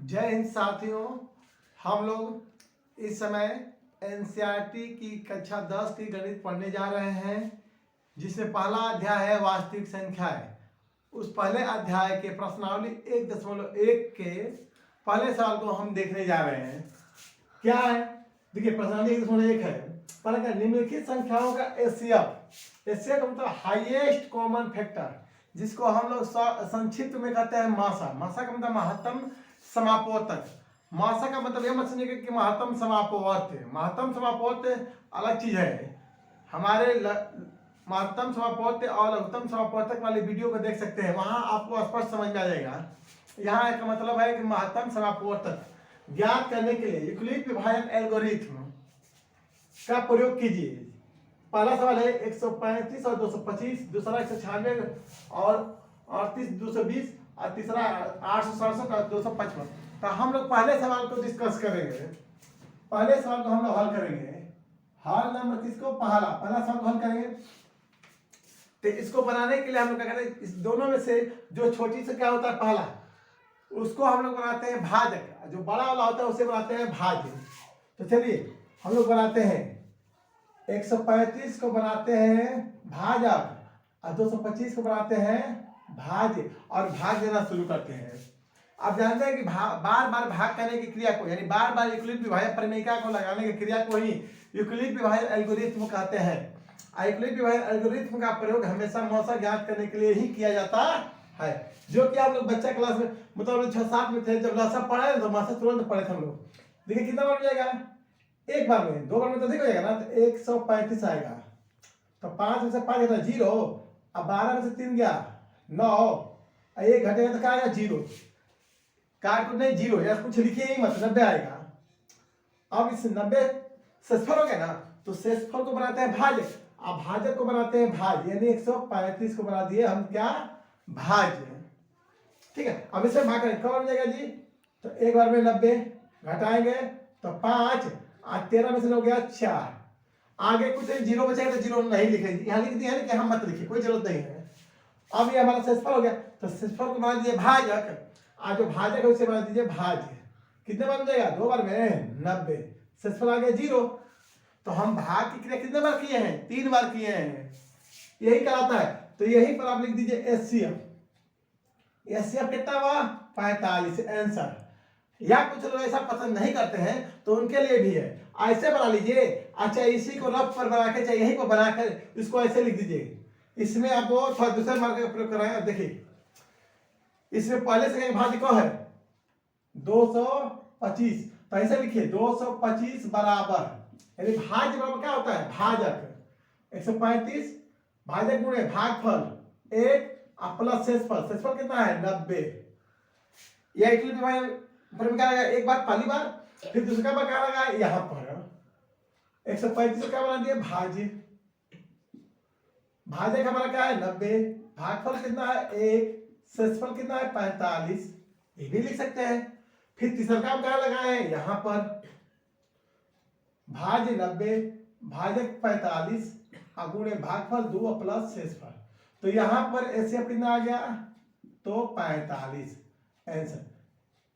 जय हिंद साथियों। हम लोग इस समय एनसीईआरटी की कक्षा 10 की गणित पढ़ने जा रहे हैं, जिसमें पहला अध्याय है वास्तविक संख्याएं। उस पहले अध्याय के प्रश्नावली 1.1 के पहले सवाल को हम देखने जा रहे हैं। क्या है? देखिए, प्रश्नावली 1.1 है। पहले का निम्नलिखित संख्याओं का एचसीएफ। एचसीएफ का मतलब हाईएस्ट कॉमन फैक्टर, जिसको हम लोग संक्षिप्त में कहते हैं मासा। मासा का मतलब महत्तम समापवर्तक। मासा का मतलब यह मत समझिए कि महत्तम समापवर्त। महत्तम समापवर्त अलग चीज है। हमारे महत्तम समापवर्त और लघुत्तम समापवर्तक वाले वीडियो को देख सकते हैं, वहां आपको स्पष्ट समझ में आ जाएगा। यहाँ एक मतलब है कि महत्तम समापवर्तक ज्ञात करने के लिए यूक्लिड विभाजन एल्गोरिथ्म का प्रयोग कीजिए। पहला सवाल है 135 और 225, दूसरा 196 और 38 220 और तीसरा 867 का 255। तो हम लोग पहले सवाल को डिस्कस करेंगे। पहले सवाल को हम लोग हल करेंगे। हल नंबर किसको? पहला सवाल को हल करेंगे। तो इसको बनाने के लिए हम लोग क्या करें, इस दोनों में से जो छोटी से क्या होता है पहला, उसको हम लोग बनाते हैं भाजक। जो बड़ा वाला होता है उसे बनाते हैं भाज्य। तो चलिए हम लोग बनाते हैं 135 को बनाते हैं भाजक और 225 को बनाते हैं भाज्य और भाग देना शुरू करते हैं। आप जानते हैं कि बार बार भाग करने की क्रिया को, यानी बार बार यूक्लिड विभाजन प्रमेयिका को लगाने की क्रिया को ही यूक्लिड विभाजन एल्गोरिथ्म कहते हैं। यूक्लिड विभाजन एल्गोरिथ्म का प्रयोग हमेशा मौसा ज्ञात करने के लिए ही किया जाता है, जो कि आप लोग बच्चा क्लास में मतलब 6-7 में थे जब लसा पढ़े तो मासा तुरंत पढ़े थे हम लोग। देखिए कितना बार मिल जाएगा, एक बार में, दो बार में तो अधिक हो जाएगा ना। तो 135 आएगा, तो 5 में से 5 घटा 0, अब 12 में से 3 गया 9, और 1 घटेगा तो क्या आएगा? 0। काट को नहीं 0 या कुछ लिखिए ही मत, 90 आएगा। अब इस 90 शेषफल हो गया ना, तो शेषफल को बनाते हैं भाजक, अब भाजक को बनाते हैं भाज्य, यानी 135 को बना दिए हम क्या? भाज्य। ठीक है, अब इसे भाग करें, कब बन जाएगा जी? तो एक बार में 90 घटाएंगे तो 5 और 13 में से हो गया 4। आगे कुछ 0 बचेगा तो 0 नहीं लिखेंगे, यहाँ लिख दिया है कि हम मत लिखिए, कोई जरूरत नहीं है। अब ये हमारा शेषफल हो गया, तो शेषफल को बना दीजिए भाजक, आज जो भाजक है उसे बना दीजिए भाज्य। कितने बार बन जाएगा? 2 बार में 90, शेषफल आ गया 0। तो हम भाग की क्रिया कितने बार किए हैं? 3 बार किए हैं, यही कहलाता है। तो यही पर आप लिख दीजिए एचसीएफ। एचसीएफ कितना हुआ? 45 आंसर। या कुछ लोग ऐसा पसंद नहीं करते हैं तो उनके लिए भी है, ऐसे बना लीजिए। अच्छा, इसी को रफ पर बना के, चाहे यही को बनाकर इसको ऐसे लिख दीजिए। इसमें आपको थोड़ा दूसरे मार्ग का प्रयोग कराएं। देखिए इसमें पहले से भाज्य को है 225, तो ऐसे लिखिए 225 बराबर, यानी भाज्य बराबर क्या होता है? भाजक। 135 भाजक गुणे भागफल 1 प्लस शेषफल। शेषफल कितना है? 90। यह यूक्लिड विभाजन प्रमेय क्या आएगा? एक बार पहली बार, फिर दूसरा बार क्या लगा? यहाँ पर 135 को क्या बना दिए? भाज्य। भाज्य का हमारा क्या है? 90। भागफल कितना है? 1। शेषफल कितना है? 45। ये भी लिख सकते हैं। फिर तीसरा काम क्या लगा है? यहाँ पर भाज्य 90 भाजक 45 गुणे भागफल 2 प्लस शेषफल। तो यहाँ पर एचसीएफ कितना आ गया? तो 45 आंसर।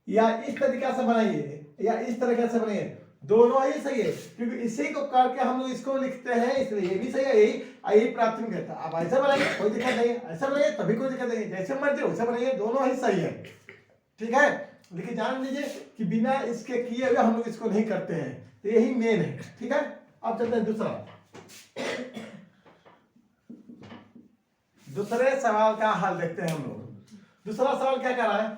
या इस तरीका से बनाइए या इस तरीके से बनाइए, दोनों ही सही है, क्योंकि इसी को करके हम लोग इसको लिखते हैं, इसलिए ये भी सही है, यही प्राथमिक है। आप ऐसे बनाइए, कोई दिक्कत नहीं है, ऐसे बनाइए तभी कोई दिक्कत नहीं है, जैसे मर्जी वैसे बनाइए, दोनों ही सही है। ठीक है, लेकिन जान लीजिए कि बिना इसके किए हुए हम लोग इसको नहीं करते हैं, तो यही मेन है। ठीक है, अब चलते हैं दूसरे सवाल का हल देखते हैं हम लोग। दूसरा सवाल क्या कर रहा है?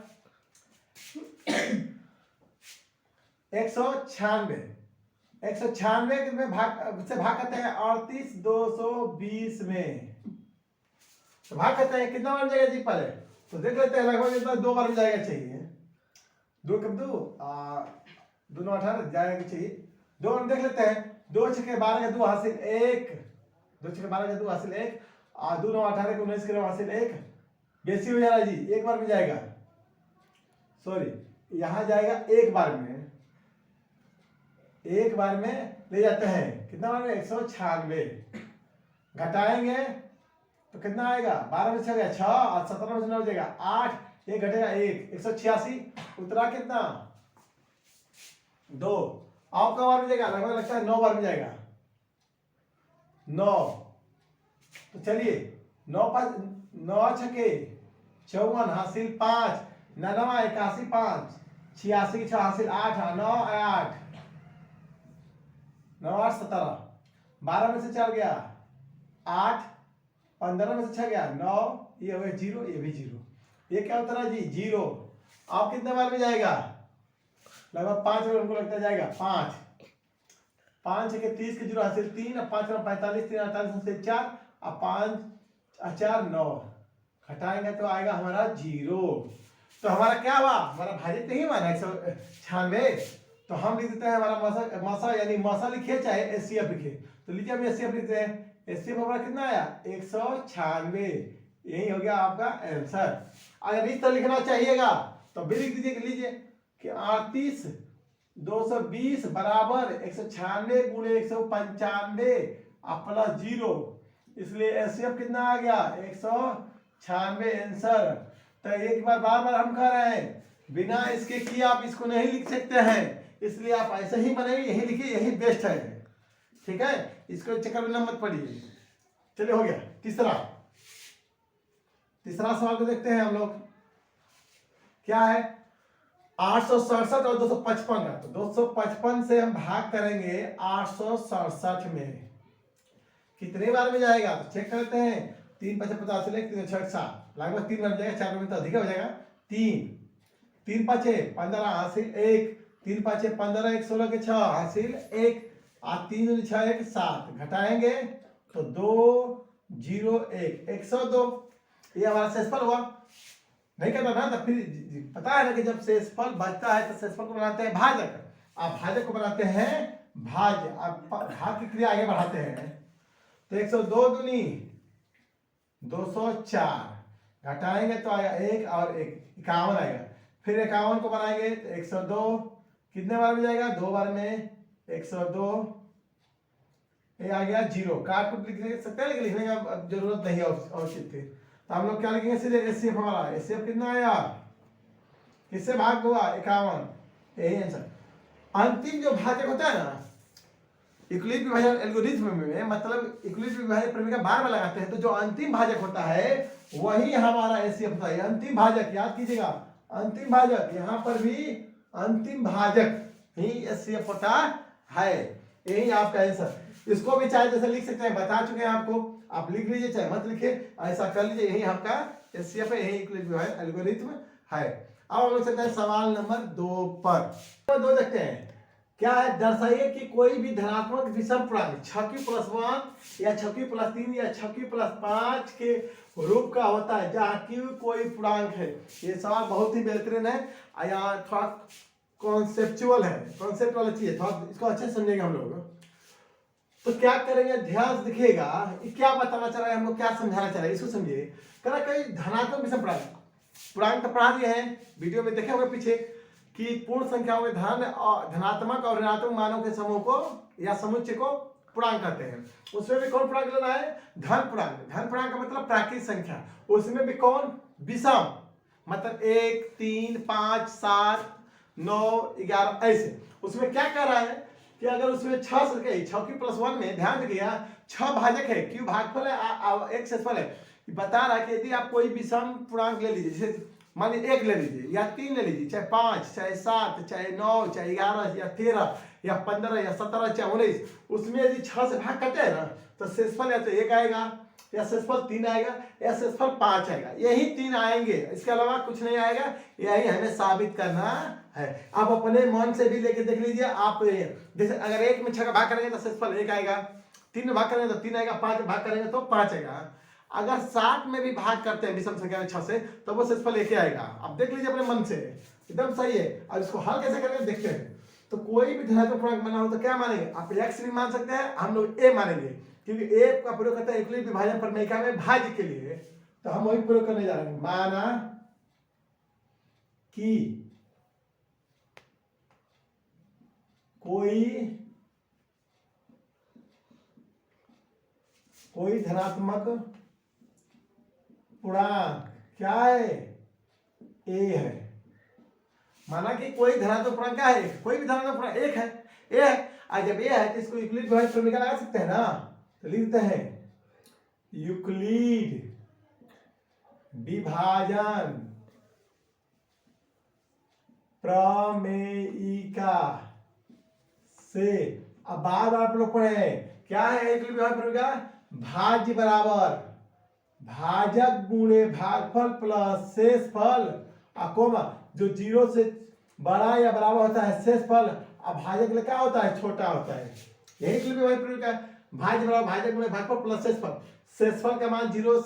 196 में भाग से भाग करते हैं 38 220 में, तो भाग करते हैं कितना बन जाएगा जी? पहले तो देख लेते हैं, लगभग इतना 2 बार में जाएगा चाहिए। 2 कब 2 2 18 जाएगा चाहिए। 2 बार देख लेते हैं। 2 6 12 का 2 हासिल 1, 2 6 12 का 2 हासिल 1 और 2 9 18 को 19 के हासिल 1। बेसी हो जा रहा है जी, एक बार में जाएगा, सॉरी यहां जाएगा एक बार में, एक बार में ले जाते हैं। कितना बार में? 196 घटाएंगे तो कितना आएगा? 12 में से 6 और 17 में से 9 हो जाएगा 8, 1 घटेगा 1, 186 उतरा कितना 2। आपका बार में जाएगा, लगभग लगता है 9 बार में जाएगा 9। तो चलिए 9 छके 54 हासिल 5, 9 81 5, 86 6 हासिल 8, 9 8 9 8 17, 12 में से 4 गया 8, 15 में से 6 गया 9, ये हो गया 0, ये भी 0। ये क्या उतरा जी 0। आप कितने बार में जाएगा, लगभग 5 बार उनको लगता जाएगा 5। 5 के 30 के 0 हासिल 3, अब 5 45, 3 48 हासिल 4, अब 5 4 9, घटाएंगे तो आएगा हमारा 0। तो हमारा क्या हुआ, हमारा भाजित नहीं हुआ ना 196। तो हम लिख देते हैं हमारा मसा यानी मसा लिखिए चाहे एचसीएफ लिखिए। तो लीजिए हम एचसीएफ लिखते हैं। एचसीएफ हमारा कितना आया 196। यही हो गया आपका आंसर। अगर इस तरह लिखना चाहिएगा तो भी लिख दीजिए, लीजिए कि 38 220 बराबर 196 गुणे 195 प्लस 0, इसलिए एचसीएफ कितना आ गया 196 आंसर। तो एक बार बार हम कह रहे हैं, बिना इसके कि आप इसको नहीं लिख सकते हैं, इसलिए आप ऐसे ही बनाइए, यही लिखिए, यही बेस्ट है। ठीक है, इसको चक्कर में मत पड़िए। चलिए हो गया तीसरा सवाल को देखते हैं हम लोग। क्या है 867 और 255 का। तो 255 से हम भाग करेंगे 867 में, कितने बार में जाएगा तो चेक करते हैं। 3 5 50 से 3 6 7, लगभग 3 बार में जाएगा। 4 में तो अधिक हो जाएगा। 3 5 15 हासिल 1, 3 5 15 1 16 के 6 हासिल 1, 3 6 1 7, घटाएंगे तो 2 0 1 102। ये हमारा शेषफल हुआ। नहीं करना ना, तो फिर पता है ना कि जब शेषफल बचता है तो शेषफल को बनाते हैं भाजक, आप भाजक को बनाते हैं भाज्य, आप भाग की क्रिया आगे बढ़ाते हैं। तो 102 दूनी 204, घटाएंगे तो आएगा 1 और 1 51 आएगा। फिर 51 को बनाएंगे तो 102 कितने बार में जाएगा 2 बार में 102, ये आ गया 0। काट कुट लिख सकते हैं लेकिन लिखने का अब जरूरत नहीं है आवश्यक थी। तो हम लोग क्या लिखेंगे सीधे एचसीएफ हमारा। एचसीएफ कितना आया, किससे भाग हुआ 51, यही आंसर। अंतिम जो भाजक होता है ना यूक्लिड विभाजन एल्गोरिथ्म में, मतलब यूक्लिड विभाजन प्रमेय का बार बार लगाते हैं, तो जो अंतिम भाजक होता है वही हमारा एचसीएफ होता है। अंतिम भाजक याद कीजिएगा, अंतिम भाजक, यहाँ पर भी अंतिम भाजक ही एचसीएफ होता है। यही आपका आंसर। इसको भी चाहे जैसे लिख सकते हैं, बता चुके हैं आपको, आप लिख लीजिए चाहे मत लिखे, ऐसा कर लीजिए, यही आपका एचसीएफ है, यही यूक्लिड विभाजन एल्गोरिथ्म है। अब हम लोग चलते हैं सवाल नंबर 2 पर। 2 देखते हैं क्या है, दर्शाइए कि कोई भी धनात्मक विषम पूर्णांक 6q+1 या 6q+3 या 6q+5 के रूप का होता है जहाँ q कोई पूर्णांक है। ये सवाल बहुत ही बेहतरीन है, यहाँ थोड़ा कॉन्सेप्चुअल है, कॉन्सेप्ट वाला चीज है, थोड़ा इसको अच्छे से समझेंगे हम लोग। तो क्या करेंगे, ध्यान से दिखिएगा क्या बताना चाह रहा है, हम लोग क्या समझाना चाह रहे हैं, इसको समझिए। कह रहा कई धनात्मक विषम पूर्णांक, पूर्णांक तो पढ़ा दिए हैं, वीडियो में देखे होंगे पीछे कि पूर्ण संख्याओं में धनात्मक और ऋणात्मक मानों के समूह को या समुच्चय को पूर्णांक कहते हैं। उसमें भी कौन पूर्णांक लेना है, धन पूर्णांक। धन पूर्णांक का मतलब प्राकृतिक संख्या, उसमें भी कौन विषम, मतलब 1 3 5 7 9 11 ऐसे। उसमें क्या कह रहा है कि अगर उसमें 6q+1 में ध्यान रखिएगा 6 भाजक है, q भागफल है, एक शेषफल है। बता रहा है कि यदि आप कोई विषम पूर्णांक ले लीजिए, जैसे मान लीजिए 1 ले लीजिए या 3 ले लीजिए, चाहे 5 चाहे 7 चाहे 9 चाहे 11 या 13 या 15 या 17 चाहे 19, उसमें यदि 6 से भाग कटे है ना तो शेषफल या तो 1 आएगा या शेषफल 3 आएगा या शेषफल 5 आएगा, यही 3 आएंगे, इसके अलावा कुछ नहीं आएगा। यही हमें साबित करना है। आप अपने मन से भी लेके देख लीजिए। आप जैसे अगर 1 में 6 का भाग करेंगे तो शेषफल 1 आएगा, 3 में भाग करेंगे तो 3 आएगा, 5 में भाग करेंगे तो 5 आएगा। अगर 7 में भी भाग करते हैं विषम संख्या में 6 से तो वो शेषफल 1 आएगा। अब देख लीजिए अपने मन से, एकदम सही है। अब इसको हल कैसे करेंगे देखते हैं। तो कोई भी धनात्मक पूर्णांक बना हो तो क्या मानेंगे, आप x भी मान सकते हैं, हम लोग a मानेंगे क्योंकि a का प्रयोग करता है यूक्लिड विभाजन प्रमेय में भाज्य के लिए, तो हम वही प्रयोग करने जा रहे हैं। माना कि कोई धनात्मक पूर्णांक क्या है, a है। माना कि कोई धनात्मक पूर्णांक क्या है, कोई भी धनात्मक पूर्णांक एक है, ए है। आज जब ए है तो इसको यूक्लिड विभाज्य प्रमेय लगा सकते हैं ना, तो लिखते हैं यूक्लिड विभाजन प्रमेयिका से। अब बार बार आप लोग पढ़े क्या है यूक्लिड विभाज्य प्रमेयिका, भाज्य बराबर भाजक गुणे भागफल प्लस शेषफल अकोमा जो 0 से बड़ा या बराबर होता है शेषफल, अब भाजक क्या होता है, छोटा होता है। यही यूक्लिड विभाज्य प्रमेय का भाज्य बराबर भाजक गुणे भागफल प्लस शेषफल। शेषफल का मान 0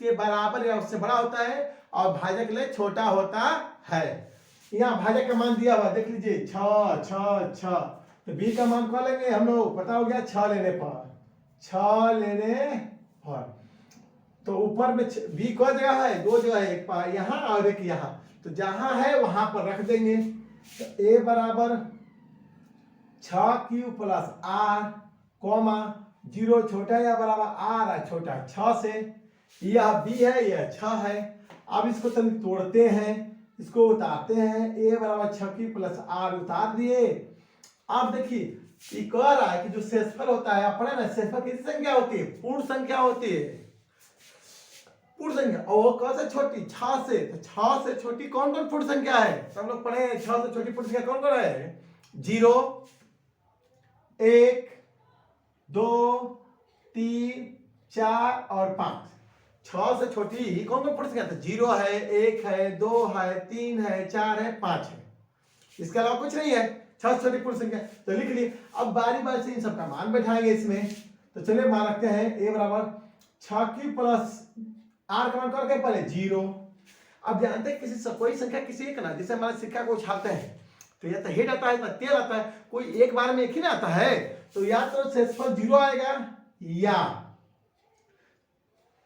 के बराबर या उससे बड़ा होता है और भाजक ले छोटा होता है। यहाँ भाजक का मान दिया हुआ देख लीजिए 6 6 6, तो बी का मान कौन लेंगे हम लोग, पता हो गया 6 लेने पर। तो ऊपर में बी कौन जगह है, 2 जगह है, एक यहाँ और एक यहाँ, तो जहां है वहां पर रख देंगे। तो ए बराबर 6q प्लस आर कॉमा 0 छोटा या बराबर आर है छोटा 6 से, यह बी है यह 6 है। अब इसको तोड़ते हैं, इसको उतारते हैं, ए बराबर 6q प्लस आर उतार दिए। अब देखिए ये कह रहा है कि जो शेषफल होता है अपना ना, शेषफल किसी संख्या होती है, पूर्ण संख्या होती है, पूर्ण संख्या, और वो कौन से छोटी 6 से, तो 6 से छोटी कौन कौन पूर्ण संख्या है, तो हम लोग पढ़े 6 से छोटी पूर्ण संख्या कौन कौन है, 0 1 2 3 4 और 5। 6 से छोटी कौन कौन पूर्ण संख्या, तो 0 है 1 है 2 है 3 है 4 है 5 है, इसके अलावा कुछ नहीं है। 6 से छोटी पूर्ण संख्या तो लिख लिए। अब बारी बारी से इन सबका मान बैठाएंगे इसमें, तो चलिए मान रखते हैं ए बराबर 6q प्लस आर का मान करके पहले 0। अब जानते हैं किसी कोई संख्या किसी एक ना, जैसे हमारे सिक्का को उछालते हैं तो या तो हेड आता है या टेल आता है, कोई एक बार में एक ही ना आता है, तो या तो शेषफल 0 आएगा या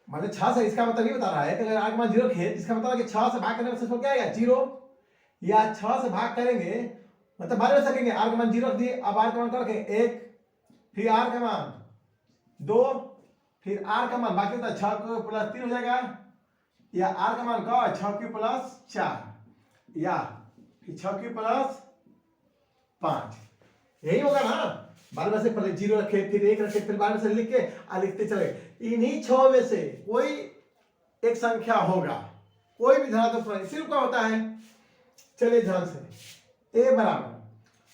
मतलब 6 से, इसका मतलब ये बता रहा है कि अगर आर का मान 0 है इसका मतलब है कि 6 से भाग करने पर शेषफल क्या आएगा 0, या 6 से भाग करेंगे मतलब बार में सकेंगे, आर का मान 0 रख दिए, अब आर का मान करके 1, फिर आर का मान 2, फिर आर का मान बाकी होता है 6 प्लस 3 हो जाएगा, या आर का मान क्या है 6q प्लस 4 या फिर 6q प्लस 5, यही होगा ना। बार में से पहले 0 रखे फिर 1 रखे फिर बार में से लिख के लिखते चले, इन्हीं 6 में से कोई एक संख्या होगा, कोई भी धनात्मक पूर्णांक इसी रूप का होता है। चलिए ध्यान से ए बराबर,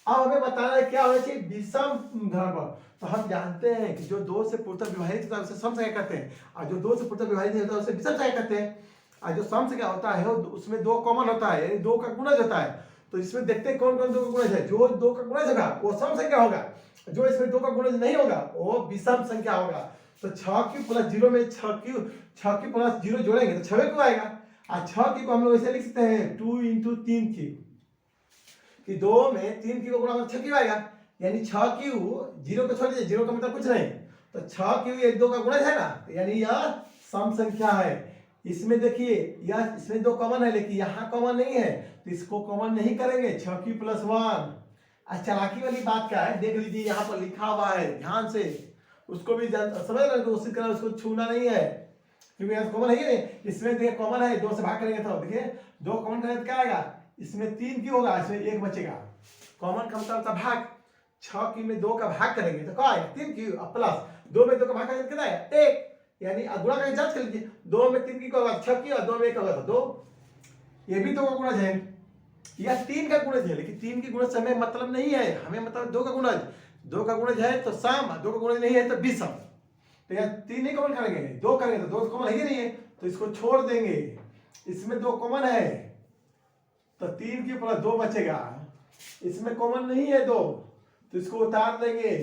अब हमें बताना है क्या होना चाहिए विषम धनात्मक। तो हम जानते हैं कि जो 2 से पूर्णतः विभाजित होता है उसे सम संख्या कहते हैं, और जो 2 से पूर्णतः विभाजित नहीं होता है उसे विषम संख्या कहते हैं। और जो सम संख्या होता है उसमें 2 कॉमन होता है, यानी 2 का गुणज होता है। तो इसमें देखते हैं कौन कौन 2 का गुणज है, जो 2 का गुणज होगा वो सम संख्या होगा, जो इसमें 2 का गुणज नहीं होगा वो विषम संख्या होगा। तो 6q प्लस 0 में 6q प्लस 0 जोड़ेंगे तो 6q आएगा, और 6q को हम लोग ऐसे लिख सकते हैं 2 × 3q, कि 2 में 3q को गुणा कर 6q आएगा, यानी 6q 0 को छोड़ दीजिए, 0 का मतलब कुछ नहीं, तो 6q ये 2 का गुणज है ना, तो यानी यह सम संख्या है। इसमें देखिए यह इसमें 2 कॉमन है लेकिन यहाँ कॉमन नहीं है, तो इसको कॉमन नहीं करेंगे 6q प्लस 1। चालाकी वाली बात क्या है देख लीजिए, यहाँ पर लिखा हुआ है ध्यान से, उसको भी समझ रहे कोशिश करना, उसको छूना नहीं है क्योंकि यहाँ कॉमन है ही नहीं। इसमें देखिए कॉमन है, 2 से भाग करेंगे तो देखिए 2 कॉमन करेंगे तो क्या आएगा, इसमें 3q होगा, इसमें 1 बचेगा, कॉमन का मतलब था भाग। 6q में 2 का भाग करेंगे तो क्या आएगा 3q, और प्लस 2 में 2 का भाग करेंगे कितना आएगा 1, यानी गुणा करके जांच कर लीजिए, 2 में 3q का होगा 6q और 2 में 1 होगा तो 2, ये भी 2 का गुणज है, या 3 का गुणज है, लेकिन 3 की गुणज से हमें मतलब नहीं है, हमें मतलब 2 का गुणज, 2 का गुणज है तो सम, 2 का गुणज नहीं है तो विषम। तो यहाँ 3 नहीं कॉमन करेंगे, 2 करेंगे तो 2 कॉमन है ही नहीं है, तो इसको छोड़ देंगे। इसमें 2 कॉमन है तो 3q प्लस 2 बचेगा, इसमें कॉमन नहीं है 2 तो इसको उतार देंगे।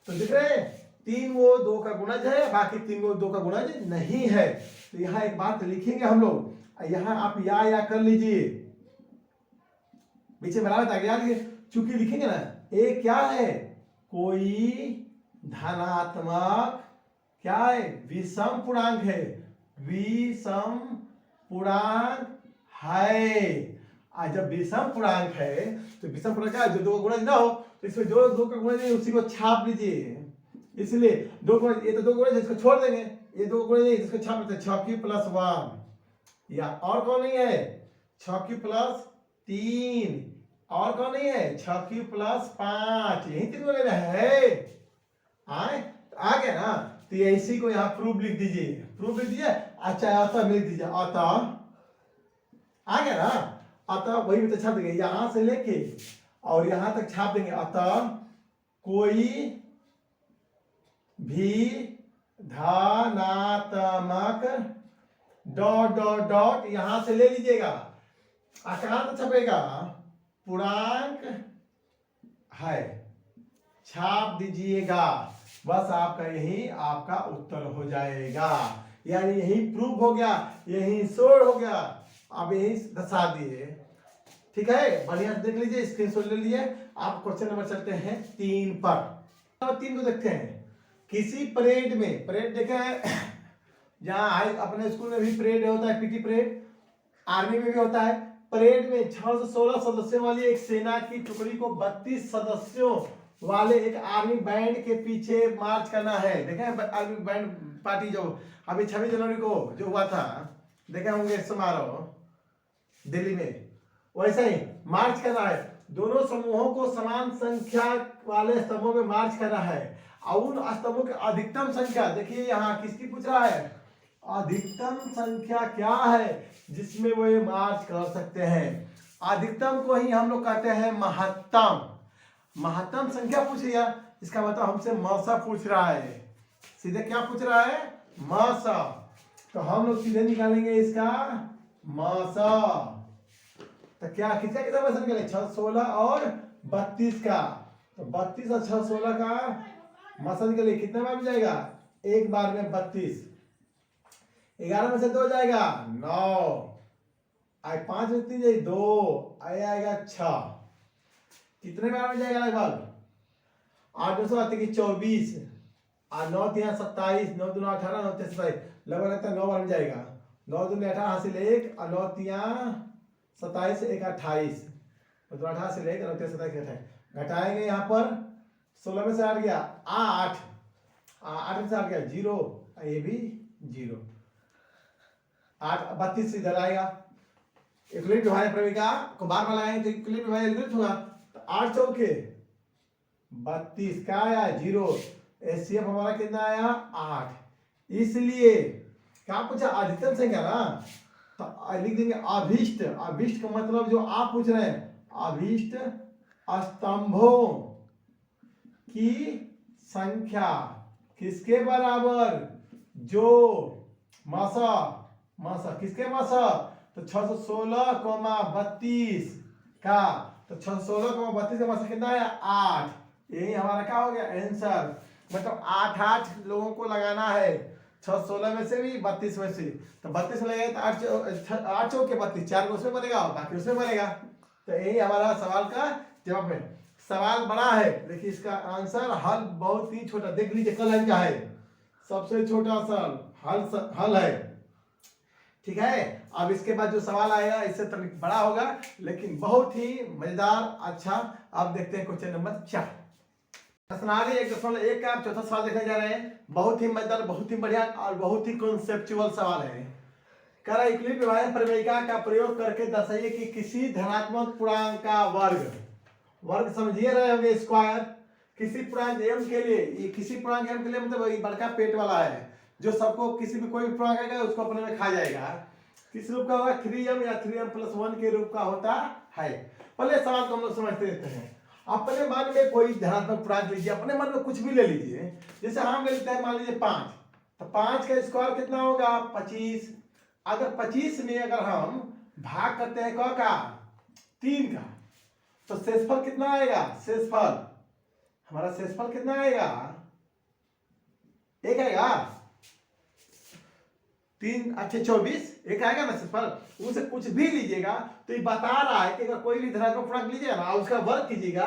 तो दिख रहे हैं 3 वो 2 का गुणज है, बाकी 3 वो 2 का गुणज नहीं है। तो यहाँ एक बात लिखेंगे हम लोग, यहाँ आप या कर लीजिए, पीछे बराबर आ गया, चूंकि लिखेंगे ना ए क्या है, कोई धनात्मक क्या है विषम पूर्णांक है, विषम पूर्णांक है। आज जब विषम पूर्णांक है तो विषम पूर्णांक का जो 2 का गुणज ना हो तो इसमें जो 2 का गुणज है उसी को छाप लीजिए, इसलिए 2 गुणज, ये तो 2 गुणज है इसको छोड़ देंगे, ये 2 गुणज नहीं इसको छाप लेते 6q प्लस 1, या और कौन नहीं है 6q प्लस 3 और कौन नहीं है 6 प्लस 5 यही 3 लेना है। आए आ गया ना, तो इसी को यहाँ प्रूफ लिख दीजिए, प्रूफ लिख दीजिए। अच्छा अतः लिख दीजिए, अतः आ गया ना, अतः वही भी तो छाप देंगे यहां से लेके और यहां तक छाप देंगे। अतः कोई भी धनात्मक डॉट डॉट डॉट यहां से ले लीजिएगा, कहां तक छपेगा, पूर्णांक है, छाप दीजिएगा। बस आपका यही आपका उत्तर हो जाएगा, यानी यही प्रूफ हो गया, यही सोल्व हो गया। आप यही दर्शा दिए, ठीक है, बढ़िया से देख लीजिए, स्क्रीनशॉट ले लीजिए। आप क्वेश्चन नंबर चलते हैं 3 पर। नंबर 3 को देखते हैं। किसी परेड में, परेड देखे हैं जहाँ अपने स्कूल में भी परेड होता है, पीटी परेड, आर्मी में भी होता है। परेड में 616 सदस्यों वाली एक सेना की टुकड़ी को 32 सदस्यों वाले एक आर्मी बैंड के पीछे मार्च करना है। देखे आर्मी बैंड पार्टी जो अभी 26 जनवरी को जो हुआ था, देखे होंगे समारोह दिल्ली में, वैसे ही मार्च करना है। दोनों समूहों को समान संख्या वाले स्तंभों में मार्च करना है और उन स्तंभों की अधिकतम संख्या, देखिए यहाँ किसकी पूछ रहा है, अधिकतम संख्या क्या है जिसमें वो मार्च कर सकते हैं। अधिकतम को ही हम लोग कहते हैं महत्तम। महत्तम संख्या पूछ लिया, इसका मतलब हमसे मौसा पूछ रहा है, सीधे क्या पूछ रहा है, मौसा। तो हम लोग सीधे निकालेंगे इसका मौसा। तो क्या किसका कितना मौसा निकालेंगे, 616 और 32 का। तो 32 और 616 का मौसा निकालेंगे, कितने बार में जाएगा, एक बार में 32। 11 में से 2 जाएगा 9, आई 5 में 3 जाएगी 2, आएगा 6। कितने बार में जाएगा लगभग, 8 में से आते कि 24 और 9 3 27, 9 2 18, 9 3 27, लगभग लगता है 9 बार में जाएगा। 9 2 18 हासिल 1 और 9 3 27 1 28, तो 18 से लेकर 9 3 27 28 घटाएंगे। यहाँ पर 16 में से 8 गया 8, 8 में से 8 गया 0, ये भी 0, 8 32 इधर आएगा। इक्वलिट विभाजन प्रमेय को बार बार लगाएंगे तो इक्वलिट विभाजन इक्वलिट होगा। तो 8 चौके 32 का आया 0, एचसीएफ हमारा कितना आया 8। इसलिए क्या पूछा, अधिकतम संख्या ना, तो लिख देंगे अभीष्ट। अभीष्ट का मतलब जो आप पूछ रहे हैं, अभीष्ट स्तंभों की संख्या किसके बराबर, जो मासा, मासा किसके मासा, तो 616,32 का, तो 616,32 का मासा कितना है 8। यही हमारा क्या हो गया आंसर। मतलब 8 लोगों को लगाना है, 616 में से भी 32 में से। तो 32 में लगेगा तो 8 चौके 32, 4 उसमें बनेगा और बाकी उसमें बनेगा। तो यही हमारा सवाल का जवाब है। सवाल बड़ा है, देखिए इसका आंसर हल बहुत ही छोटा, देख लीजिए कल लाइन का है, सबसे छोटा सा हल है, ठीक है। अब इसके बाद जो सवाल आएगा इससे थोड़ा बड़ा होगा लेकिन बहुत ही मजेदार, अच्छा। अब देखते हैं क्वेश्चन नंबर 4, प्रश्नावली 1.1 का चौथा सवाल देखने जा रहे हैं। बहुत ही मजेदार, बहुत ही बढ़िया और बहुत ही कॉन्सेप्चुअल सवाल है। कह रहा है इक्वलिट विभाजन प्रमेयिका का प्रयोग करके दर्शाइए कि किसी धनात्मक पूर्णांक का वर्ग समझिए रहे होंगे, स्क्वायर, किसी पूर्णांक m के लिए, ये किसी पूर्णांक m के लिए मतलब ये बड़का पेट वाला है जो सबको किसी भी कोई भी पूर्णांक आएगा उसको अपने में खा जाएगा। किस रूप का होगा, 3m या 3m+1 के रूप का होता है। पहले सवाल को हम लोग समझते रहते हैं। अपने मन में कोई धनात्मक पूर्णांक लीजिए, अपने मन में कुछ भी ले लीजिए। जैसे हम ले लेते हैं मान लीजिए 5, तो 5 का स्क्वायर कितना होगा 25। अगर 25 में अगर हम भाग करते हैं कौ का 3 का, तो शेषफल कितना आएगा, शेषफल हमारा शेषफल कितना आएगा, 1 आएगा। 3 अच्छे 24 1 आएगा ना शेषफल। उनसे कुछ भी लीजिएगा तो ये बता रहा है कि अगर कोई भी धनात्मक पूर्णांक लीजिएगा ना उसका वर्ग कीजिएगा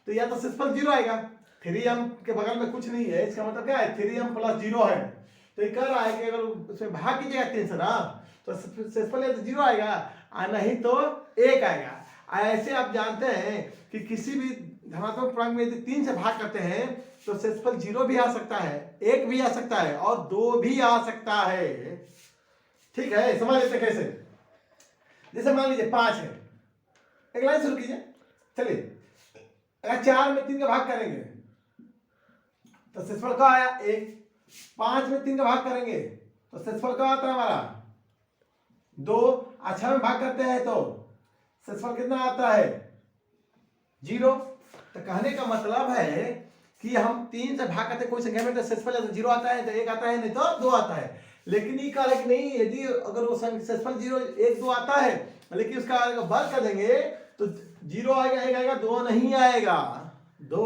तो या तो शेषफल 0 आएगा। 3m के बगल में कुछ नहीं है, इसका मतलब क्या है 3m+0 है। तो ये कह रहा है कि अगर उसमें भाग कीजिएगा 3 से ना तो शेषफल या तो 0 आएगा और नहीं तो 1 आएगा। ऐसे आप जानते हैं कि किसी भी धनात्मक पूर्णांक में यदि 3 से भाग करते हैं तो शेषफल 0 भी आ सकता है, 1 भी आ सकता है और 2 भी आ सकता है। ठीक है, समझ लेते कैसे। जैसे मान लीजिए 5 है, एक लाइन शुरू कीजिए। चलिए अगर 4 में 3 का भाग करेंगे तो शेषफल क्या आया 1। 5 में 3 का भाग करेंगे तो शेषफल क्या आता है हमारा 2। 6 में भाग करते हैं तो शेषफल कितना आता है 0। तो कहने का मतलब है कि हम 3 से भाग करते कोई संख्या में तो शेषफल 0 आता है, तो 1 आता है, नहीं तो 2 आता है। लेकिन ये कह रहा है कि नहीं, यदि अगर वो शेषफल 0 1 2 आता है लेकिन उसका वर्ग कर देंगे तो 0 आएगा, 1 आएगा, 2 नहीं आएगा, 2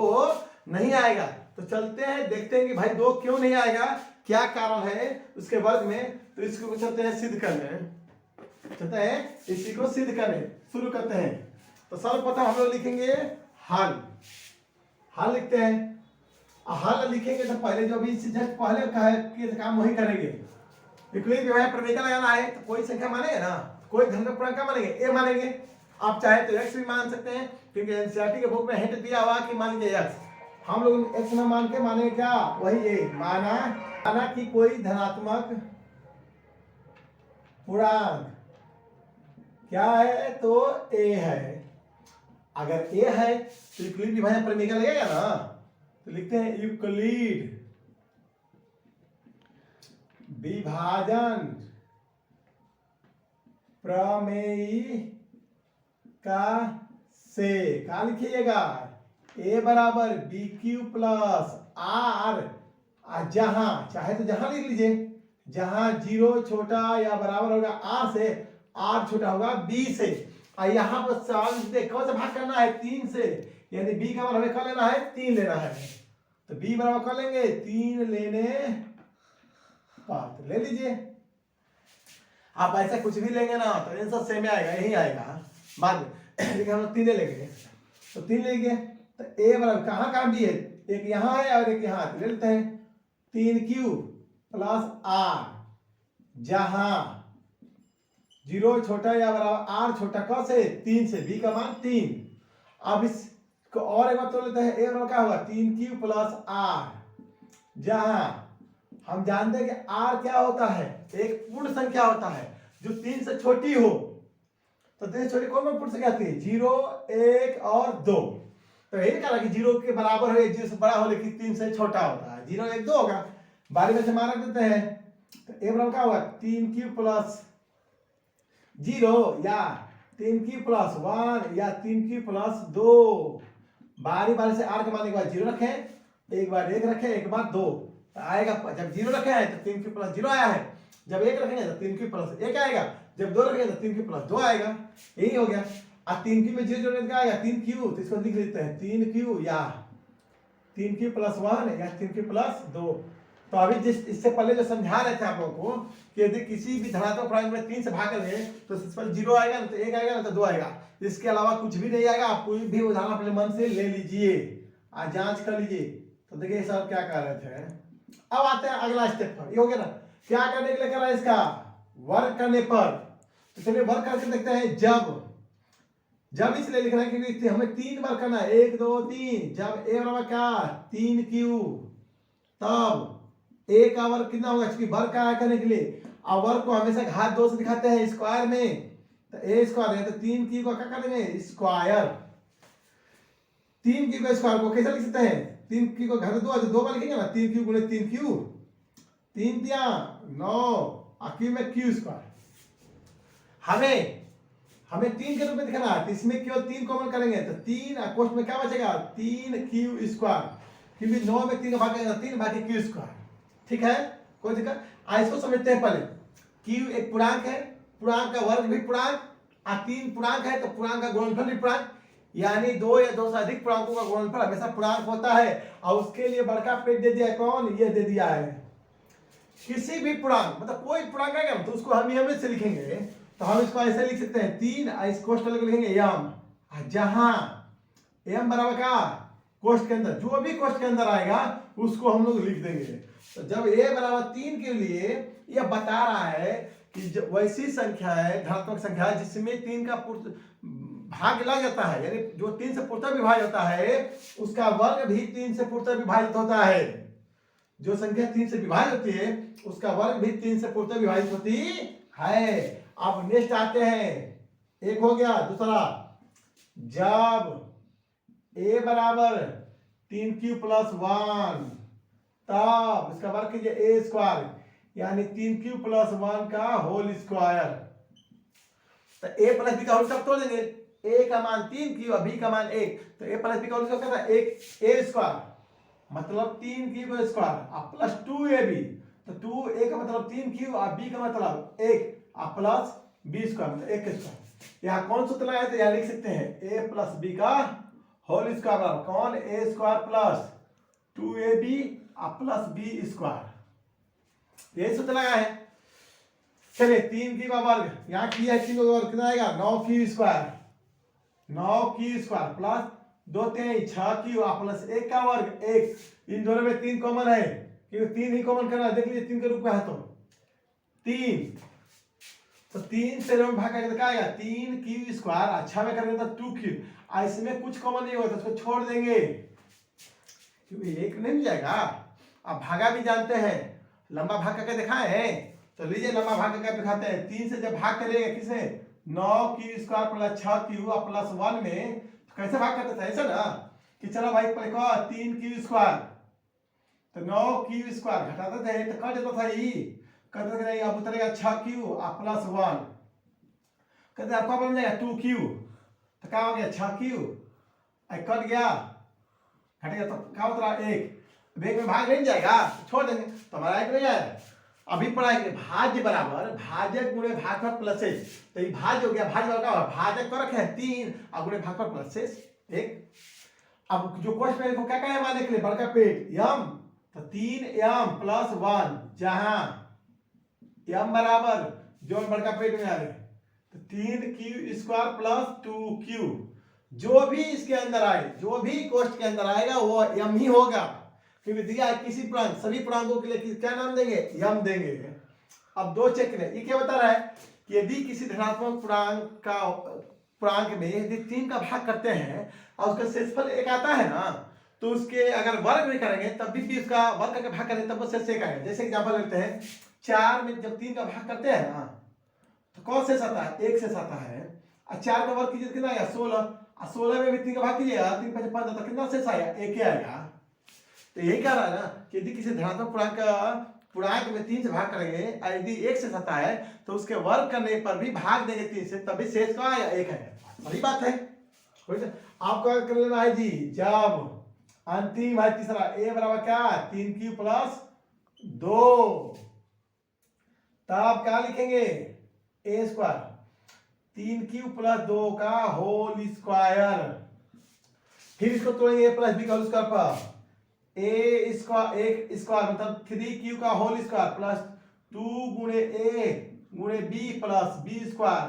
नहीं आएगा। तो चलते हैं देखते हैं कि भाई 2 क्यों नहीं आएगा, क्या कारण है उसके वर्ग में। तो इसको चलते हैं सिद्ध करने, चलते हैं इसी को सिद्ध करने शुरू करते हैं। तो सर्वप्रथम हम लोग लिखेंगे हल। हल लिखते हैं। हल लिखेंगे तो पहले जो भी पहले का काम वही करेंगे। विपरीत व्यवहार प्रमेय लगाना है तो कोई संख्या मानेगा ना, कोई धन का पूर्णांक मानेंगे ए मानेंगे। आप चाहे तो x भी मान सकते हैं क्योंकि एनसीईआरटी के बुक में हिंट दिया हुआ कि मान लीजिए x, हम लोग x ना मान के मानेंगे क्या वही ए माना कि कोई धनात्मक पूर्णांक क्या है तो a है। अगर a है तो यूक्लिड विभाजन प्रमेय लगेगा ना, तो लिखते हैं यूक्लिड विभाजन प्रमेय का से क्या लिखिएगा a बराबर बी क्यू प्लस आर, जहां चाहे तो जहां लिख लीजिए, जहां 0 छोटा या बराबर होगा r से, r छोटा होगा b से। और यहाँ पर सवाल कौन सा भाग करना है 3 से, यानी b का मान हमें क्या लेना है 3 लेना है। तो b बराबर क्या लेंगे 3 लेने पर, ले लीजिए। आप ऐसा कुछ भी लेंगे ना तो आंसर सेम आएगा, यही आएगा बाद में। लेकिन हम लोग 3 लेंगे तो 3 लेंगे तो a बराबर कहाँ कहाँ भी है, एक यहाँ है और एक यहाँ, ले लेते हैं 3q प्लस r, जहां 0 छोटा या बराबर r छोटा क से 3 से, b का मान 3। अब इसको और एक बार तो लेते हैं a बराबर क्या होगा 3q प्लस r, जहां हम जानते हैं कि r क्या होता है एक पूर्ण संख्या होता है जो 3 से छोटी हो। तो 3 से छोटी कौन कौन पूर्ण संख्या आती है 0 1 और 2। तो यही कहा कि 0 के बराबर हो 0 से बड़ा हो लेकिन 3 से छोटा होता है, 0 1 2 होगा। बारी में से मान रख देते हैं तो a बराबर क्या होगा 3q प्लस 0 या 3q प्लस 1 या 3q प्लस 2। बारी बारी से r के मान एक बार 0 रखें, एक बार 1 रखें, एक बार 2 आएगा। जब 0 रखे हैं तो 3q प्लस 0 आया है, जब 1 रखेंगे तो 3q प्लस 1 आएगा, जब 2 रखेंगे तो 3q प्लस 2 आएगा। यही हो गया। अब 3q में 0 जोड़ने का आएगा 3q, तो इसको लिख लेते हैं 3q या 3q प्लस 1 या 3q प्लस 2। तो अभी जिस इससे पहले जो समझा रहे थे आप लोगों को कि यदि किसी भी धनात्मक पूर्णांक में 3 से भाग करेंगे तो शेषफल 0 आएगा, ना तो 1 आएगा, ना तो 2 आएगा। इसके अलावा कुछ भी नहीं आएगा। आप कोई भी उदाहरण अपने मन से ले लीजिए, आज जांच कर लीजिए। तो देखिए सर क्या कह रहे थे। अब आते हैं अगला स्टेप पर, ये हो गया ना क्या करने के लिए करा है इसका वर्क करने पर। तो चलिए वर्क करके देखते हैं। जब इसलिए लिखना है क्योंकि हमें 3 बार करना है 1 2 3। जब a बराबर क्या 3q, तब a का वर्ग कितना होगा, क्योंकि वर्ग का करने के लिए और वर्ग को हमेशा घात 2 से दिखाते हैं स्क्वायर में, तो a स्क्वायर है तो 3q को क्या कर देंगे स्क्वायर। 3q का स्क्वायर को कैसे लिख सकते हैं 3q को घात 2 2 बार लिखेंगे ना 3q गुणे 3q, 3 9 और q में q स्क्वायर। हमें 3 के रूप में दिखाना है, तो इसमें केवल 3 कॉमन करेंगे तो 3 और कोष्ठ में क्या बचेगा 3q स्क्वायर, क्योंकि 9 में 3 का भाग करेंगे 3 बाकी q स्क्वायर। ठीक है, कोई दिक्कत। इसको समझते हैं पहले। q एक पूर्णांक है, पूर्णांक का वर्ग भी पूर्णांक, और 3 पूर्णांक है तो पूर्णांक का गुणनफल भी पूर्णांक, यानी 2 या 2 से अधिक पूर्णांकों का गुणनफल हमेशा पूर्णांक होता है। और उसके लिए बड़का पेज दे दिया है, कौन ये दे दिया है। किसी भी पूर्णांक मतलब कोई पूर्णांक आएगा तो उसको हम नियम से लिखेंगे, तो हम इसको ऐसे लिख सकते हैं 3 इस कोष्ठ को लिखेंगे यम, जहां m बराबर क्या कोष्ठ के अंदर जो भी कोष्ठ के अंदर आएगा उसको हम लोग लिख देंगे। तो जब a बराबर 3 के लिए यह बता रहा है कि वैसी संख्या है धनात्मक संख्या जिसमें 3 का भाग लग जाता है, यानी जो 3 से पूर्णतः विभाजित होता है उसका वर्ग भी 3 से पूर्णतः विभाजित होता है। जो संख्या 3 से विभाजित होती है उसका वर्ग भी 3 से पूर्णतः विभाजित होती है। अब नेक्स्ट आते हैं, एक हो गया। दूसरा जब ए बराबर 3q + 1 तब इसका वर्ग कीजिए ए स्क्वायर यानी 3q + 1 का होल स्क्वायर। तो a + b का होल स्क्वायर तोड़ देंगे, a का मान 3q और b का मान 1, तो a + b का होल स्क्वायर क्या था 1 a स्क्वायर मतलब 3q का स्क्वायर और प्लस 2ab, तो 2a का मतलब 3q और b का मतलब 1 और प्लस b स्क्वायर मतलब 1 स्क्वायर। यहाँ कौन सूत्र लगाए तो यहाँ लिख सकते हैं a + b का होल स्क्वायर बराबर कौन a स्क्वायर प्लस 2ab और प्लस b स्क्वायर, यही सूत्र लगा है। चलिए 3q का वर्ग यहाँ किया है, 3 का वर्ग कितना आएगा 9q square, 9q square plus 2 3 6q और प्लस 1 का वर्ग 1, इन दोनों में 3 कॉमन है क्योंकि 3 ही कॉमन करना है, देख लीजिए 3 के रूप में है तो 3, तो 3 से जब भाग करके क्या आएगा 3q स्क्वायर, अच्छा में करेंगे तो 2q, इसमें कुछ कॉमन नहीं होता उसको छोड़ देंगे क्योंकि एक नहीं मिल जाएगा। अब भागा भी जानते हैं, लंबा भाग करके दिखाए हैं तो लीजिए लंबा भाग करके दिखाते हैं। 3 से जब भाग करेंगे किसने 9q स्क्वायर प्लस 6q और प्लस 1 में, तो कैसे भाग करते थे ऐसा ना कि चलो भाई पहले कहो 3q स्क्वायर तो 9q स्क्वायर घटाते थे तो कट जाता था ये, करते थे नहीं अब उतरेगा 6q और प्लस 1, कहते आपका बन जाएगा 2q, तो क्या हो गया 6q कट गया घटेगा तो क्या उतरा 1, बेग में भाग नहीं जाएगा छोड़ देंगे तो हमारा 1 नहीं आएगा। अभी पढ़ाएंगे भाज्य बराबर भाजक गुणे भागफल प्लस शेष, तो ये भाज्य हो गया, भाज्य का भाजक तो रखे 3 और गुणे भागफल प्लस शेष 1। अब जो क्वेश्चन है क्या क्या है मानने के लिए बड़का पेट यम, तो 3m + 1 जहां m बराबर जो बड़का पेट में आ रहे तो 3q स्क्वायर प्लस 2q, जो भी इसके अंदर आए जो भी कोष्ठ के अंदर आएगा वो m ही होगा क्योंकि दिया है किसी पूर्णांक, सभी पूर्णांकों के लिए क्या नाम देंगे m देंगे। अब दो चेक करें, ये क्या बता रहा है कि यदि किसी धनात्मक पूर्णांक में यदि 3 का भाग करते हैं और उसका शेषफल 1 आता है ना, तो उसके अगर वर्ग भी करेंगे तब भी उसका वर्ग करके भाग करेंगे तब वो शेष 1 आएगा। जैसे एग्जांपल लेते हैं 4 में जब 3 का भाग करते हैं ना तो कौन शेष आता है 1 शेष आता है, और 4 का वर्ग कीजिए कितना आएगा 16, और 16 में भी 3 का भाग कीजिएगा 3 5 5 तो कितना शेष आएगा 1 ही आएगा। तो यही कह रहा है ना कि यदि किसी धनात्मक पूर्णांक में 3 से भाग करेंगे और यदि 1 शेष आता है तो उसके वर्ग करने पर भी भाग देंगे 3 से तभी शेष का आएगा 1 आएगा, सही बात है। आपको कर लेना है जी जब अंतिम है तीसरा a बराबर क्या 3q + 2, तब क्या लिखेंगे a स्क्वायर 3q + 2 का होल स्क्वायर, फिर इसको तोड़ेंगे a + b का होल स्क्वायर पर a स्क्वायर 1 स्क्वायर मतलब 3q का होल स्क्वायर प्लस 2 गुणे a गुणे b प्लस b स्क्वायर,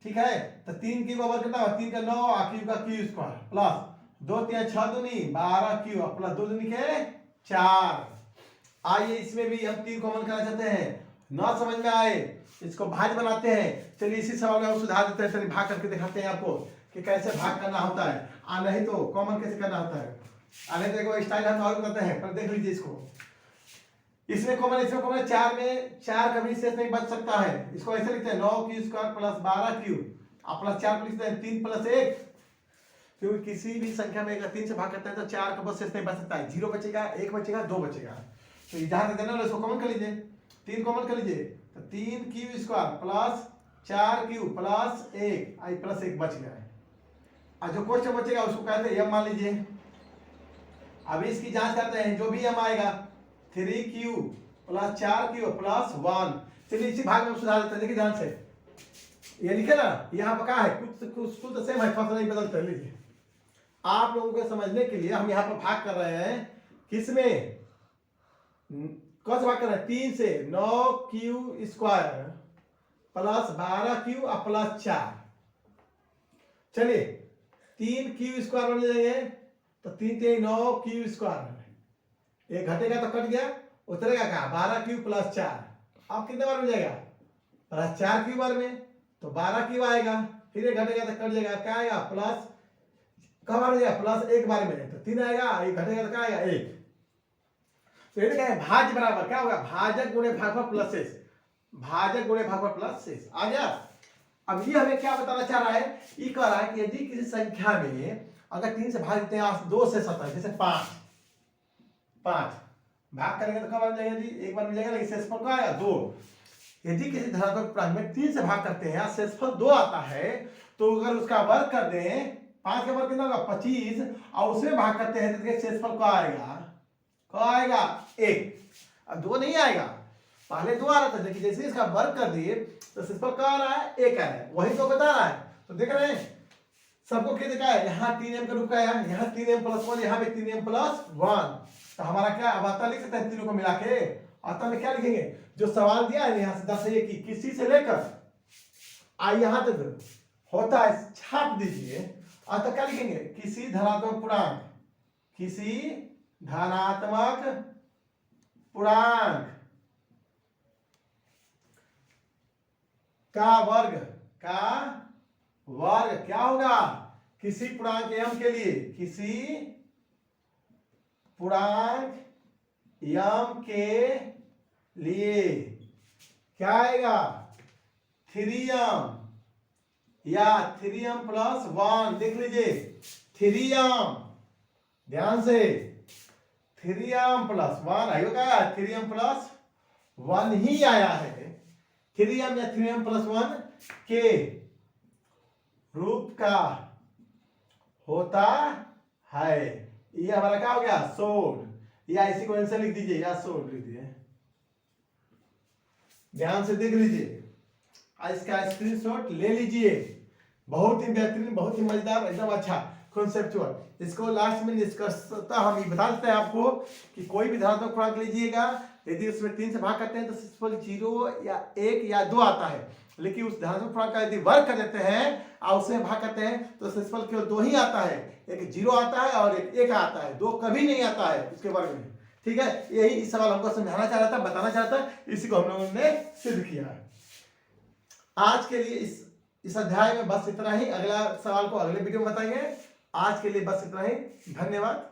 ठीक है। तो 3q का वर्ग कितना है 3 का 9 और q का q स्क्वायर प्लस 2 3 6 दूनी 12q प्लस 2 दूनी के 4। आइए इसमें भी हम 3 कॉमन करना चाहते हैं, ना समझ में आए इसको भाज्य बनाते हैं। चलिए इसी सवाल में हम सुधार देते हैं, चलिए भाग करके दिखाते हैं आपको कि कैसे भाग करना होता है, नहीं तो कॉमन कैसे करना होता है। आने तो एक स्टाइल हम और बताते हैं पर देख लीजिए इसको, इसमें कॉमन 4 में 4 कभी शेष नहीं बच सकता है, इसको ऐसे लिखते हैं 9q स्क्वायर प्लस 12q और प्लस 4 को लिखते हैं 3 + 1, क्योंकि किसी भी संख्या में अगर 3 से भाग करते हैं तो 4 का बस शेष नहीं बच सकता है, 0 बचेगा 1 बचेगा 2 बचेगा, तो जहां तक देना इसको कॉमन कर लीजिए 3 कॉमन कर लीजिए तो 3q square plus 4q plus 1 आई प्लस 1 बच गया है, और जो क्वेश्चन बचेगा उसको कहते हैं m मान लीजिए। अभी इसकी जांच करते हैं, जो भी m आएगा 3q प्लस 4q प्लस 1, चलिए इसी भाग में सुधार देते हैं, देखिए ध्यान से ये लिखे ना यहाँ पर क्या है कुछ तो सेम है, फर्स्ट नहीं बदलते। लीजिए आप लोगों को समझने के लिए हम यहाँ पर भाग कर रहे हैं, किसमें कौन सा भाग कर रहे हैं 3 से 9q स्क्वायर प्लस 12q और प्लस 4, चलिए 3q स्क्वायर बन जाएंगे तो 3 3 9q स्क्वायर, एक घटेगा तो कट गया, उतरेगा क्या 12q प्लस 4, अब कितने बार मिल जाएगा प्लस 4q बार में तो 12q आएगा, फिर एक घटेगा तो कट जाएगा क्या आएगा प्लस कब आ जाएगा प्लस 1 बार में तो 3 आएगा, एक घटेगा तो क्या आएगा 1। तो ये क्या है भाज्य बराबर क्या होगा भाजक गुणे भागफल प्लस शेष, भाजक गुणे भागफल प्लस शेष आ गया। अब ये हमें क्या बताना चाह रहा है, ये कह रहा है कि यदि किसी संख्या में अगर 3 से भाग देते हैं 2 से 17, जैसे 5 भाग करेंगे तो कब बन जाएगा जी, एक बार मिल जाएगा, लेकिन शेषफल क्या आएगा 2। यदि किसी धनात्मक पूर्णांक में 3 से भाग करते हैं, शेषफल 2 आता है, तो अगर उसका वर्ग कर दें, 5 का वर्ग कितना होगा 25, और उसमें भाग करते हैं तो शेषफल क्या आएगा 1। अब 2 नहीं आएगा, पहले 2 आ रहा था, लेकिन जैसे इसका वर्ग कर दिए तो शेषफल क्या आ रहा है 1 आ रहा है, वही तो बता रहा है। तो देख रहे हैं सबको क्या देखा है, यहाँ 3m का रूप का है, यहाँ 3m+1, यहाँ पे 3m+1, तो हमारा क्या अब आता लिख सकते हैं तीनों को मिला के। आता में क्या लिखेंगे, जो सवाल दिया है यहाँ से 10 से 1 की किसी से लेकर आई यहाँ तक होता है, छाप दीजिए। अतः क्या लिखेंगे, किसी धनात्मक पूर्णांक का वर्ग क्या होगा, किसी पूर्णांक m के लिए, किसी पूर्णांक m के लिए क्या आएगा 3m या 3m+1, देख लीजिए 3m, ध्यान से 3m+1 आएगा, 3m+1 ही आया है, 3m या 3m+1 के रूप का होता है। ये हमारा क्या हो गया सोल्ड, या इसी को आंसर लिख दीजिए, या सोल्ड लिख दीजिए। ध्यान से देख लीजिए, इसका स्क्रीनशॉट ले लीजिए, बहुत ही बेहतरीन, बहुत ही मजेदार, एकदम अच्छा कॉन्सेप्चुअल। इसको लास्ट में निष्कर्षतः हम ये बता देते हैं आपको कि कोई भी धनात्मक पूर्णांक लीजिएगा, यदि उसमें 3 से भाग करते हैं तो शेषफल 0 या 1 या 2 आता है, लेकिन उस धनात्मक पूर्णांक का यदि वर्ग कर देते हैं और उसमें भाग करते हैं तो शेषफल केवल 2 ही आता है, एक 0 आता है और एक 1 आता है, 2 कभी नहीं आता है उसके वर्ग में। ठीक है, यही इस सवाल हमको समझाना चाह रहा था, बताना चाहता था, इसी को हम लोगों ने सिद्ध किया है। आज के लिए इस अध्याय में बस इतना ही, अगला सवाल को अगले वीडियो में बताएंगे। आज के लिए बस इतना ही, धन्यवाद।